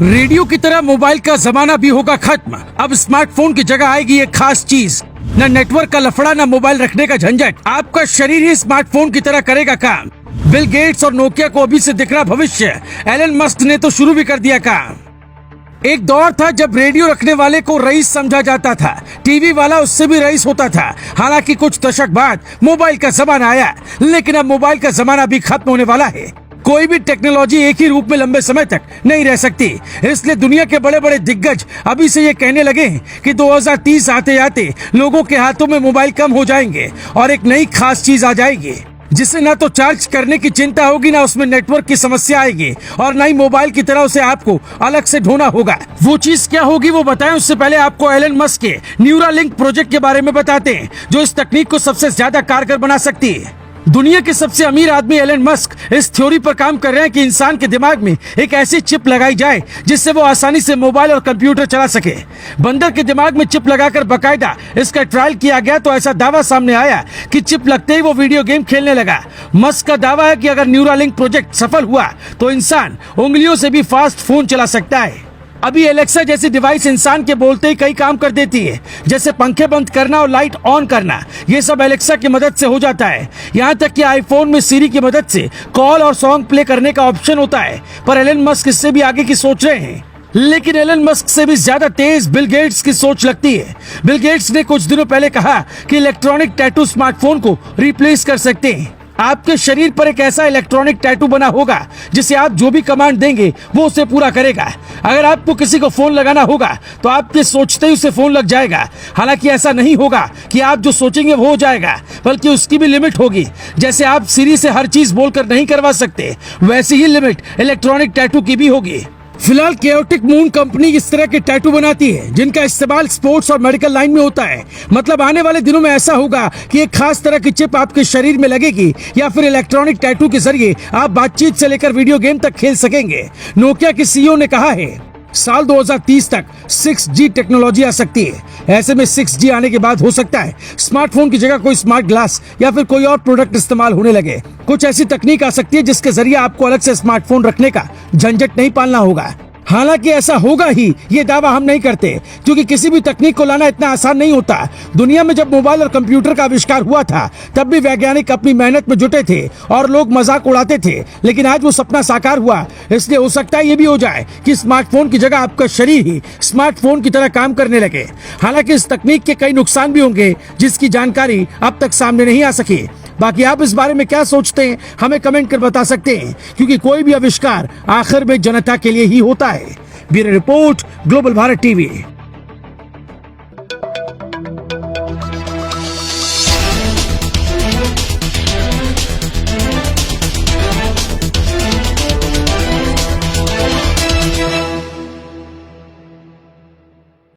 Radio की तरह mobile का जमाना भी होगा खत्म। अब स्मार्टफोन की जगह आएगी एक खास चीज, न नेटवर्क का लफड़ा, न मोबाइल रखने का झंझट। आपका शरीर ही स्मार्टफोन की तरह करेगा काम। बिल गेट्स और नोकिया को अभी से दिख रहा भविष्य। एलन मस्क ने तो शुरू भी कर दिया काम। एक दौर था जब रेडियो रखने वाले को रईस समझा जाता था, टीवी वाला उससे भी रईस होता था। हालांकि कुछ दशक बाद मोबाइल का जमाना आया, लेकिन अब मोबाइल का जमाना भी खत्म होने वाला है। कोई भी टेक्नोलॉजी एक ही रूप में लंबे समय तक नहीं रह सकती। इसलिए दुनिया के बड़े बड़े दिग्गज अभी से ये कहने लगे हैं कि 2030 आते आते लोगों के हाथों में मोबाइल कम हो जाएंगे और एक नई खास चीज आ जाएगी, जिससे ना तो चार्ज करने की चिंता होगी, ना उसमें नेटवर्क की समस्या आएगी, और ना ही मोबाइल की तरह उसे आपको अलग से ढूंढना होगा। वो चीज क्या होगी वो बताएं, उससे पहले आपको एलन मस्क के न्यूरालिंक प्रोजेक्ट के बारे में बताते हैं, जो इस तकनीक को सबसे ज्यादा कारगर बना सकती है। दुनिया के सबसे अमीर आदमी एलन मस्क इस थ्योरी पर काम कर रहे हैं कि इंसान के दिमाग में एक ऐसी चिप लगाई जाए जिससे वो आसानी से मोबाइल और कंप्यूटर चला सके। बंदर के दिमाग में चिप लगाकर बकायदा इसका ट्रायल किया गया तो ऐसा दावा सामने आया कि चिप लगते ही वो वीडियो गेम खेलने लगा। मस्क का दावा है कि अगर न्यूरालिंक प्रोजेक्ट सफल हुआ तो इंसान उंगलियों से भी फास्ट फोन चला सकता है। अभी एलेक्सा जैसी डिवाइस इंसान के बोलते ही कई काम कर देती है, जैसे पंखे बंद करना और लाइट ऑन करना। ये सब एलेक्सा की मदद से हो जाता है। यहाँ तक कि आईफोन में सीरी की मदद से कॉल और सॉन्ग प्ले करने का ऑप्शन होता है। पर एलन मस्क इससे भी आगे की सोच रहे हैं। लेकिन एलन मस्क से भी ज्यादा तेज बिल गेट्स की सोच लगती है। बिल गेट्स ने कुछ दिनों पहले कहा कि इलेक्ट्रॉनिक टैटू स्मार्टफोन को रिप्लेस कर सकते हैं। आपके शरीर पर एक ऐसा इलेक्ट्रॉनिक टैटू बना होगा जिसे आप जो भी कमांड देंगे वो उसे पूरा करेगा। अगर आपको किसी को फोन लगाना होगा तो आपके सोचते ही उसे फोन लग जाएगा। हालांकि ऐसा नहीं होगा कि आप जो सोचेंगे वो हो जाएगा, बल्कि उसकी भी लिमिट होगी। जैसे आप सीरी से हर चीज बोलकर नहीं करवा सकते, वैसी ही लिमिट इलेक्ट्रॉनिक टैटू की भी होगी। फिलहाल केओटिक मून कंपनी इस तरह के टैटू बनाती है जिनका इस्तेमाल स्पोर्ट्स और मेडिकल लाइन में होता है। मतलब आने वाले दिनों में ऐसा होगा कि एक खास तरह की चिप आपके शरीर में लगेगी, या फिर इलेक्ट्रॉनिक टैटू के जरिए आप बातचीत से लेकर वीडियो गेम तक खेल सकेंगे। नोकिया के सीईओ ने कहा है साल 2030 तक 6G टेक्नोलॉजी आ सकती है। ऐसे में 6G आने के बाद हो सकता है स्मार्टफोन की जगह कोई स्मार्ट ग्लास या फिर कोई और प्रोडक्ट इस्तेमाल होने लगे। कुछ ऐसी तकनीक आ सकती है जिसके जरिए आपको अलग से स्मार्टफोन रखने का झंझट नहीं पालना होगा। हालांकि ऐसा होगा ही, ये दावा हम नहीं करते, क्योंकि किसी भी तकनीक को लाना इतना आसान नहीं होता। दुनिया में जब मोबाइल और कंप्यूटर का आविष्कार हुआ था तब भी वैज्ञानिक अपनी मेहनत में जुटे थे और लोग मजाक उड़ाते थे, लेकिन आज वो सपना साकार हुआ। इसलिए हो सकता है ये भी हो जाए कि स्मार्टफोन की जगह आपका शरीर ही स्मार्टफोन की तरह काम करने लगे। हालांकि इस तकनीक के कई नुकसान भी होंगे जिसकी जानकारी अब तक सामने नहीं आ सकी। बाकी आप इस बारे में क्या सोचते हैं हमें कमेंट कर बता सकते हैं, क्योंकि कोई भी आविष्कार आखिर में जनता के लिए ही होता है। Bureau report, global Bharat TV.